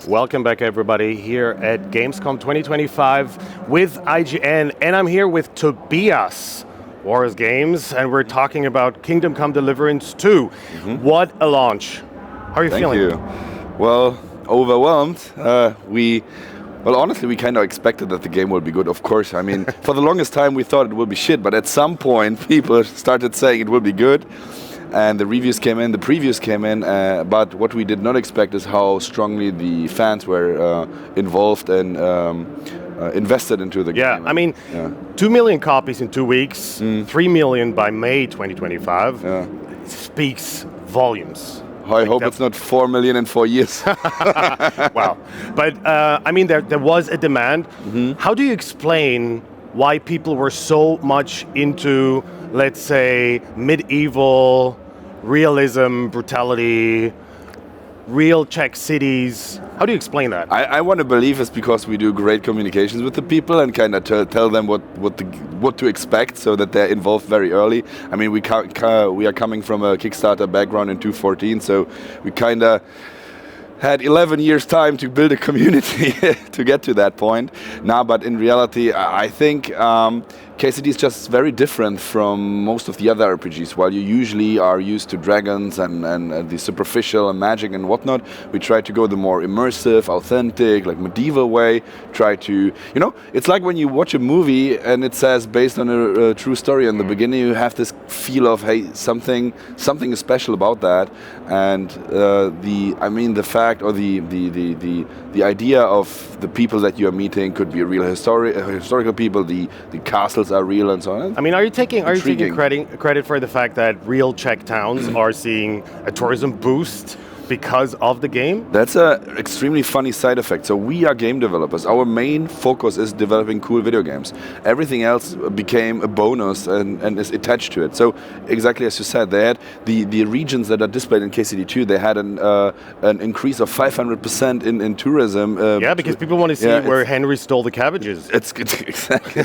Welcome back, everybody, here at Gamescom 2025 with IGN, and I'm here with Tobias, Warhorse Games, and we're talking about Kingdom Come Deliverance II. What a launch! How are you feeling? Thank you. Well, overwhelmed. Honestly, we kind of expected that the game would be good, of course. I mean, for the longest time we thought it would be shit, but at some point people started saying it will be good. And the reviews came in, the previews came in, but what we did not expect is how strongly the fans were involved and invested into the game. Yeah, I mean, 2 million copies in 2 weeks, 3 million by May 2025, speaks volumes. I hope it's not 4 million in 4 years. Wow. But, I mean, there was a demand. How do you explain why people were so much into, let's say, medieval realism, brutality, real Czech cities? How do you explain that? I want to believe it's because we do great communications with the people and kind of tell them what to expect, so that they're involved very early. I mean, we are coming from a Kickstarter background in 2014, so we kind of had 11 years time to build a community to get to that point. But in reality, I think KCD is just very different from most of the other RPGs. While you usually are used to dragons and the superficial and magic and whatnot, we try to go the more immersive, authentic, like medieval way. Try to, it's like when you watch a movie and it says based on a true story in the beginning, you have this feel of, hey, something is special about that. And the fact or the idea of the people that you are meeting could be a real historical people. The castles are real and so on. I mean, are you taking credit for the fact that real Czech towns are seeing a tourism boost because of the game? That's an extremely funny side effect. So we are game developers. Our main focus is developing cool video games. Everything else became a bonus and is attached to it. So exactly as you said, they had the regions that are displayed in KCD2, they had an increase of 500% in tourism. Because people want to see where Henry stole the cabbages. It's exactly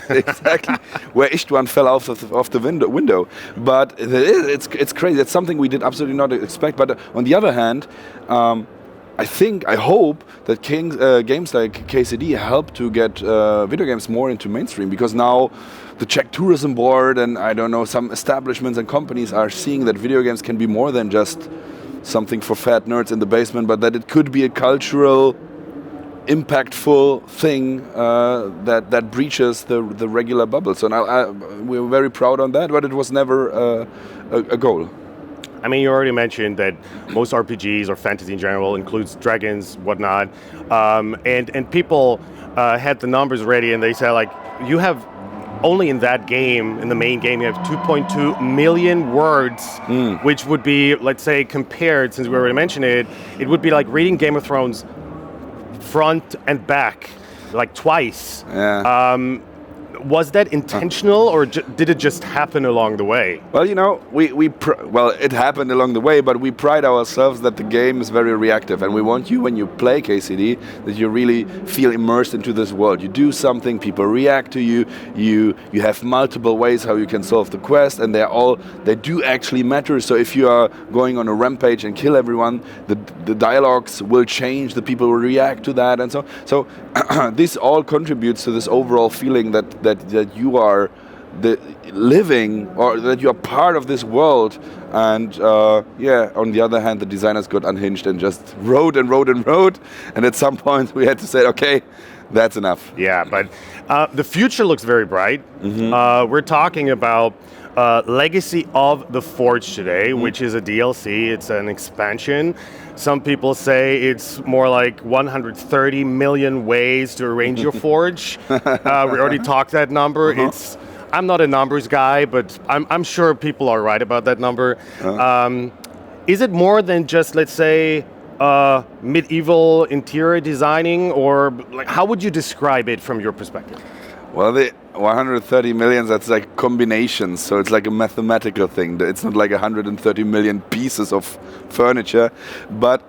where Istvan fell off the window. But it's crazy. It's something we did absolutely not expect. But on the other hand, I hope that games like KCD help to get video games more into mainstream, because now the Czech Tourism Board and some establishments and companies are seeing that video games can be more than just something for fat nerds in the basement, but that it could be a cultural, impactful thing that breaches the regular bubble. So now we're very proud on that, but it was never a goal. I mean, you already mentioned that most RPGs or fantasy in general includes dragons, whatnot, and people had the numbers ready, and they said, like, you have only in that game, in the main game, you have 2.2 million words, which would be, let's say, compared, since we already mentioned it, it would be like reading Game of Thrones front and back, like twice. Yeah. Was that intentional, or did it just happen along the way? Well, it happened along the way, but we pride ourselves that the game is very reactive, and we want you, when you play KCD, that you really feel immersed into this world. You do something, people react to you. You have multiple ways how you can solve the quest, and they do actually matter. So if you are going on a rampage and kill everyone, the dialogues will change. The people will react to that, and so this all contributes to this overall feeling that you are living, or that you are part of this world. And on the other hand, the designers got unhinged and just wrote, and at some point we had to say, okay, that's enough. Yeah, but the future looks very bright. We're talking about Legacy of the Forge today, which is a DLC. It's an expansion. Some people say it's more like 130 million ways to arrange your forge. We already talked that number. I'm not a numbers guy, but I'm sure people are right about that number. Is it more than just, let's say, medieval interior designing, or like, how would you describe it from your perspective? Well, the 130 million, that's like combinations, so it's like a mathematical thing. It's not like 130 million pieces of furniture, but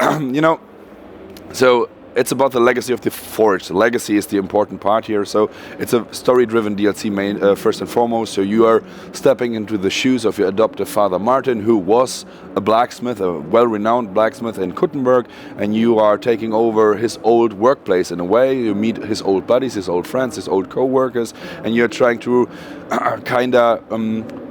so it's about the legacy of the Forge. The legacy is the important part here. So it's a story-driven DLC first and foremost. So you are stepping into the shoes of your adoptive father Martin, who was a blacksmith, a well-renowned blacksmith in Kuttenberg, and you are taking over his old workplace in a way. You meet his old buddies, his old friends, his old co-workers, and you're trying to kind of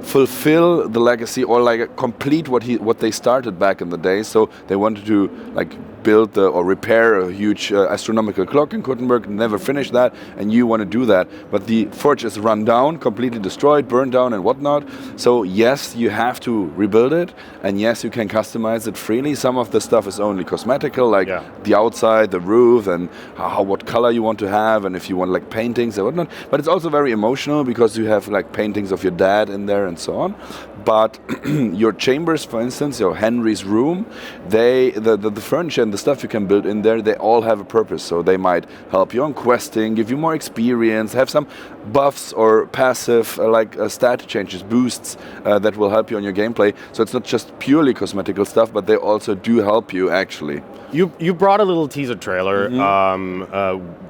fulfill the legacy, or like complete what they started back in the day. So they wanted to like build or repair a huge astronomical clock in Kuttenberg, never finished that, and you want to do that. But the forge is run down, completely destroyed, burned down and whatnot. So yes, you have to rebuild it, and yes, you can customize it freely. Some of the stuff is only cosmetical, like the outside, the roof, and what color you want to have, and if you want like paintings and whatnot. But it's also very emotional because you have like paintings of your dad in there and so on. But your chambers, for instance, your Henry's room, the furniture and the stuff you can build in there, they all have a purpose. So they might help you on questing, give you more experience, have some buffs or passive stat changes, boosts that will help you on your gameplay. So it's not just purely cosmetical stuff, but they also do help you actually. You brought a little teaser trailer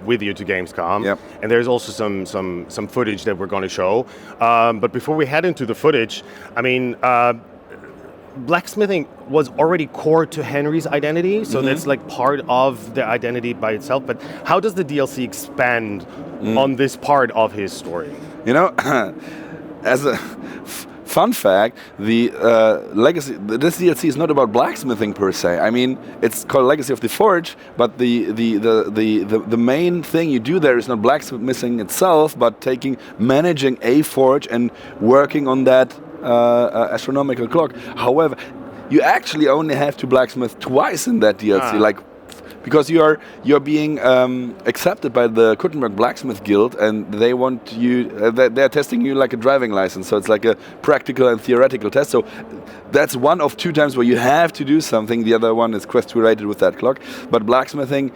with you to Gamescom, and there's also some footage that we're going to show. But before we head into the footage, I mean, blacksmithing was already core to Henry's identity, so that's like part of the identity by itself. But how does the DLC expand on this part of his story? You know, as a fun fact, the legacy. This DLC is not about blacksmithing per se. I mean, it's called Legacy of the Forge, but the main thing you do there is not blacksmithing itself, but managing a forge and working on that astronomical clock. However, you actually only have to blacksmith twice in that DLC, because you're being accepted by the Kuttenberg Blacksmith Guild, and they want you. They're testing you like a driving license, so it's like a practical and theoretical test. So that's one of two times where you have to do something. The other one is quest related with that clock. But blacksmithing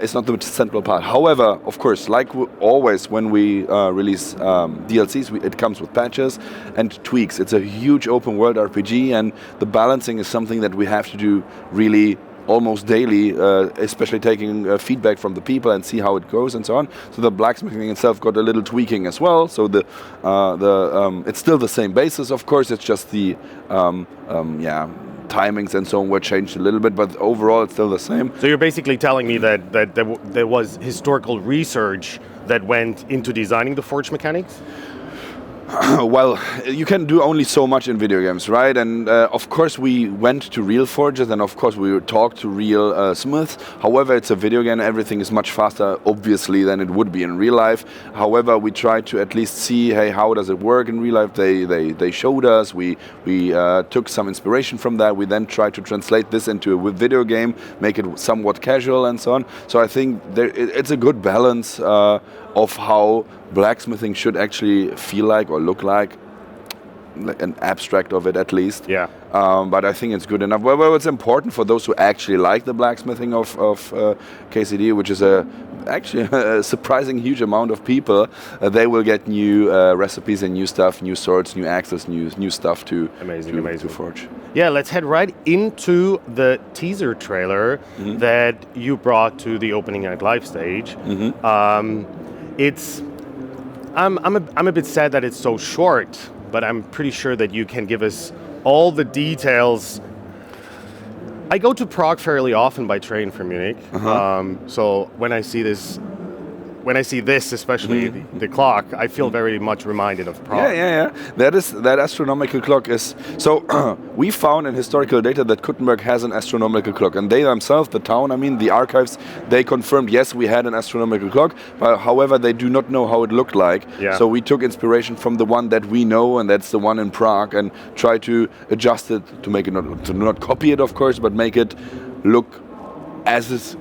is not the central part. However, of course, like always when we release DLCs, it comes with patches and tweaks. It's a huge open world RPG, and the balancing is something that we have to do really almost daily, especially taking feedback from the people and see how it goes and so on. So the blacksmithing itself got a little tweaking as well. So it's still the same basis, of course. It's just the timings and so on were changed a little bit, but overall it's still the same. So you're basically telling me that there was historical research that went into designing the forge mechanics? Well, you can do only so much in video games, right? And of course we went to real forges, and of course we talked to real smiths. However, it's a video game, everything is much faster, obviously, than it would be in real life. However, we tried to at least see, hey, how does it work in real life? They showed us, we took some inspiration from that. We then tried to translate this into a video game, make it somewhat casual and so on. So I think it's a good balance of how blacksmithing should actually feel like or look like an abstract of it at least. Yeah. But I think it's good enough. Well, it's important for those who actually like the blacksmithing of KCD, which is actually a surprising huge amount of people. They will get new recipes and new stuff, new swords, new axes, new stuff to forge. Yeah, let's head right into the teaser trailer that you brought to the opening night live stage. I'm a bit sad that it's so short, but I'm pretty sure that you can give us all the details. I go to Prague fairly often by train from Munich, so when I see this, especially the clock, I feel very much reminded of Prague. Yeah. That astronomical clock is... So, we found in historical data that Kuttenberg has an astronomical clock, and they themselves, the town, the archives, they confirmed, yes, we had an astronomical clock, but however, they do not know how it looked like. Yeah. So we took inspiration from the one that we know, and that's the one in Prague, and try to adjust it to make it not copy it, of course, but make it look as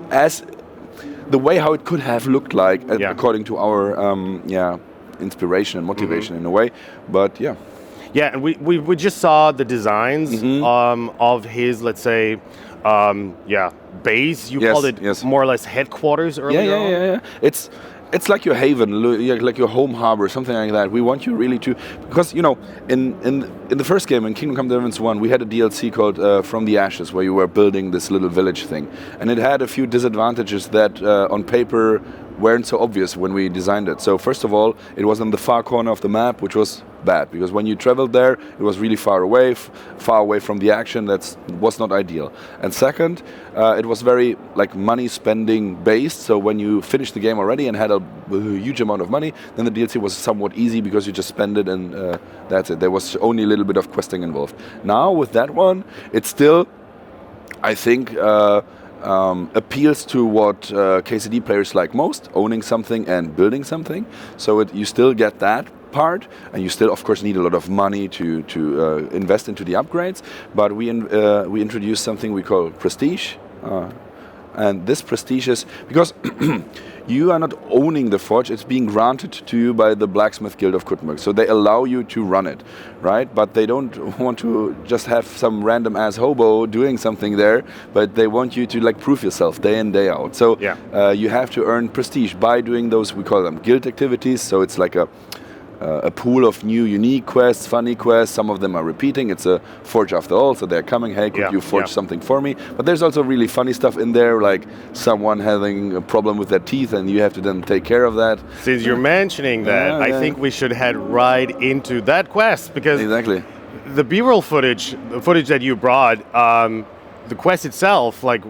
the way how it could have looked like, according to our inspiration and motivation in a way. But yeah. Yeah, and we just saw the designs of his, let's say, base. You called it more or less headquarters earlier on. Yeah. it's like your haven, like your home harbor, something like that. We want you really to, because in the first game, in Kingdom Come Deliverance 1, we had a DLC called From the Ashes, where you were building this little village thing, and it had a few disadvantages that on paper weren't so obvious when we designed it. So first of all, it was in the far corner of the map, which was bad, because when you traveled there, it was really far away from the action. That was not ideal. And second, it was very like money spending based. So when you finished the game already and had a huge amount of money, then the DLC was somewhat easy because you just spend it and that's it. There was only a little bit of questing involved. Now with that one, it's still, I think, appeals to what KCD players like most, owning something and building something. So you still get that part, and you still, of course, need a lot of money to invest into the upgrades. But we introduced something we call prestige, and this prestige is because you are not owning the forge; it's being granted to you by the Blacksmith Guild of Kuttenberg. So they allow you to run it, right? But they don't want to just have some random ass hobo doing something there, but they want you to like prove yourself day in, day out. So you have to earn prestige by doing those, we call them guild activities. So it's like a pool of new unique quests, funny quests. Some of them are repeating. It's a forge after all, so they're coming, hey, could you forge something for me? But there's also really funny stuff in there, like someone having a problem with their teeth and you have to then take care of that. Since you're mentioning that, I think we should head right into that quest, because the B-roll footage, the footage that you brought, the quest itself, like,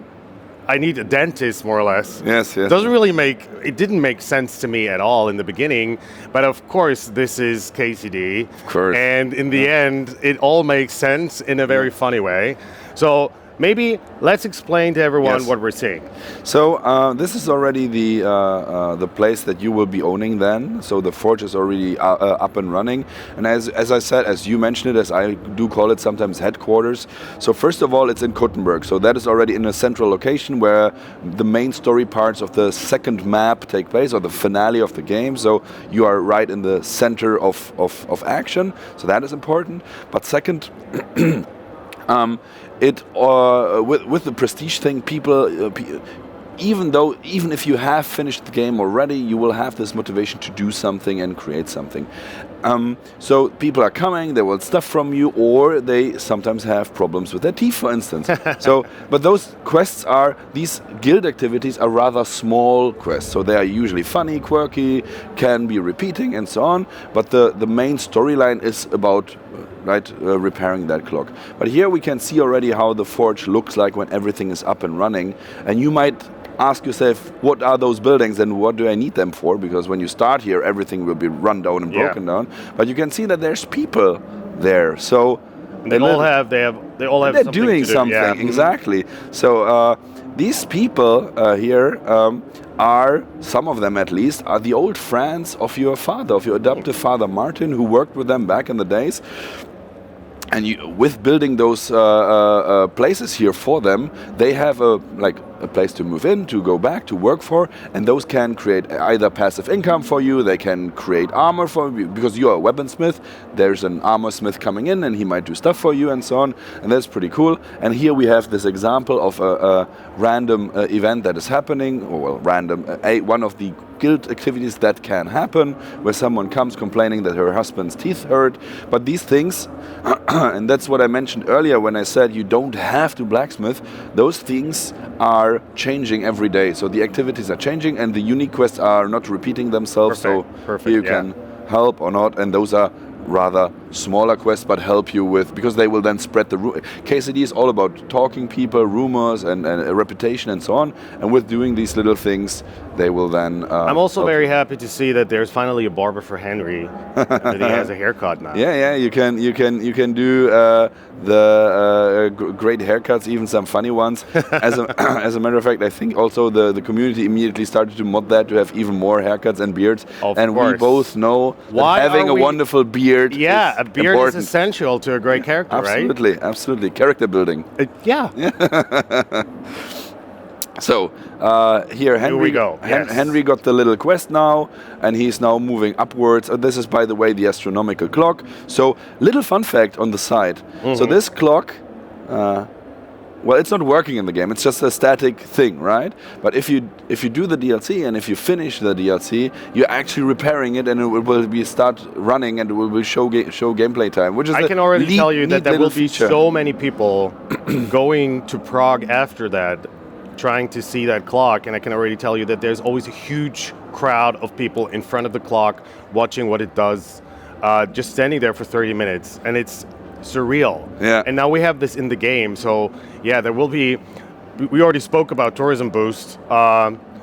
I need a dentist, more or less. Yes. It didn't make sense to me at all in the beginning, but of course this is KCD. Of course. And in the end, it all makes sense in a very funny way. So maybe let's explain to everyone what we're seeing. So this is already the place that you will be owning then. So the forge is already up and running. And as I said, as you mentioned it, as I do call it sometimes headquarters. So first of all, it's in Kuttenberg. So that is already in a central location where the main story parts of the second map take place, or the finale of the game. So you are right in the center of action. So that is important. But second, with the prestige thing, people, even if you have finished the game already, you will have this motivation to do something and create something. So people are coming, they want stuff from you, or they sometimes have problems with their teeth, for instance. But those quests these guild activities are rather small quests. So they are usually funny, quirky, can be repeating, and so on. But the main storyline is about repairing that clock. But here we can see already how the forge looks like when everything is up and running. And you might ask yourself, what are those buildings and what do I need them for? Because when you start here, everything will be run down and broken down. But you can see that there's people there. So they all have they're something doing to do. something. Exactly. So these people here are, some of them at least, are the old friends of your father, of your adoptive father Martin, who worked with them back in the days. And with building those places here for them, they have a place to move in, to go back, to work for, and those can create either passive income for you, they can create armor for you, because you are a weaponsmith, there's an armor smith coming in and he might do stuff for you and so on, and that's pretty cool. And here we have this example of a random event that is happening, or well, random, one of the guild activities that can happen, where someone comes complaining that her husband's teeth hurt. But these things, and that's what I mentioned earlier when I said you don't have to blacksmith, those things are changing every day. So the activities are changing and the unique quests are not repeating themselves. Perfect, you can help or not, and those are rather smaller quests, but help you with, because they will then spread the KCD is all about talking people, rumors, and a reputation and so on. And with doing these little things, they will then. I'm also very happy to see that there's finally a barber for Henry. That he has a haircut now. Yeah, you can do the great haircuts, even some funny ones. As a matter of fact, I think also the community immediately started to mod that to have even more haircuts and beards. Of and course. We both know that having a wonderful beard. Yeah, a beard important. is essential to a great character, right? Absolutely. Character building. So here Henry Henry got the little quest now, and he's now moving upwards. This is, by the way, the astronomical clock. So little fun fact on the side. So this clock well, it's not working in the game. It's just a static thing, right? But if you do the DLC and if you finish the DLC, you're actually repairing it, and it will be start running, and it will show gameplay time. Which is I can already tell you that there will be feature. so many people going to Prague after that, trying to see that clock, and I can already tell you that there's always a huge crowd of people in front of the clock watching what it does, just standing there for 30 minutes, and it's surreal. Yeah. And now we have this in the game, so yeah, there will be. We already spoke about tourism boost.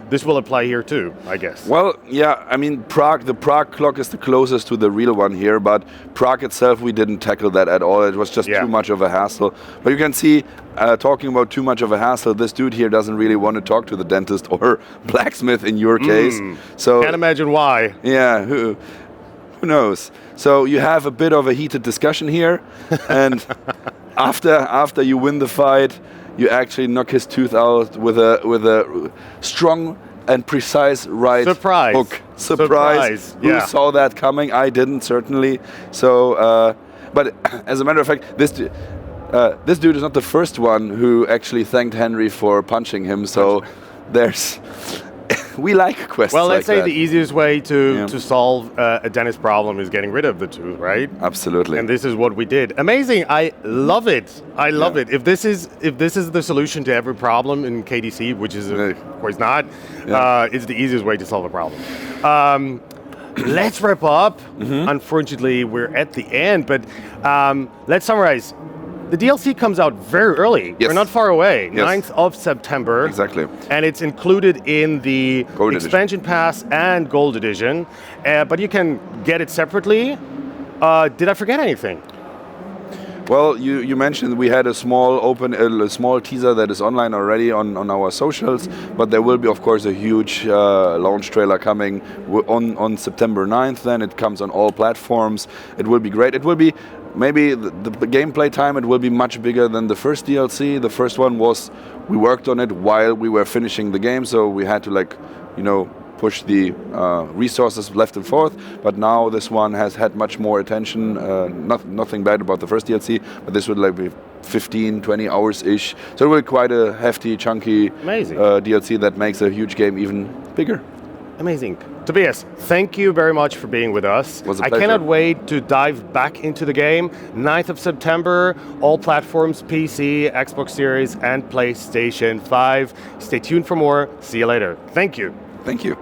This will apply here too, I guess. Well, yeah, I mean, the Prague clock is the closest to the real one here, but Prague itself, we didn't tackle that at all. It was just too much of a hassle. But you can see, talking about too much of a hassle, this dude here doesn't really want to talk to the dentist or blacksmith in your case. So can't imagine why. Yeah, who knows? So you have a bit of a heated discussion here, and after you win the fight, you actually knock his tooth out with a strong and precise right hook. Surprise! Who saw that coming? I didn't, certainly. So, but as a matter of fact, this dude is not the first one who actually thanked Henry for punching him. So there's. We like quests. Well, let's like say that. the easiest way to solve a dentist problem is getting rid of the tooth, right? Absolutely. And this is what we did. Amazing! I love it. I love it. If this is the solution to every problem in KDC, which is of course not, it's the easiest way to solve a problem. Let's wrap up. Unfortunately, we're at the end, but let's summarize. The DLC comes out very early. Yes. We're not far away. Yes. 9th of September. Exactly. And it's included in the Gold expansion pass and Gold Edition. But you can get it separately. Did I forget anything? Well, you mentioned we had a small teaser that is online already on our socials, but there will be, of course, a huge launch trailer coming on September 9th. Then it comes on all platforms. It will be great. It will be maybe the gameplay time. It will be much bigger than the first DLC. The first one we worked on it while we were finishing the game, so we had to push the resources left and forth, but now this one has had much more attention. Nothing bad about the first DLC, but this would be 15-20 hours-ish. So it will be quite a hefty, chunky DLC that makes a huge game even bigger. Amazing. Tobias, thank you very much for being with us. It was a I pleasure. cannot wait to dive back into the game. 9th of September, all platforms, PC, Xbox Series, and PlayStation 5. Stay tuned for more. See you later. Thank you. Thank you.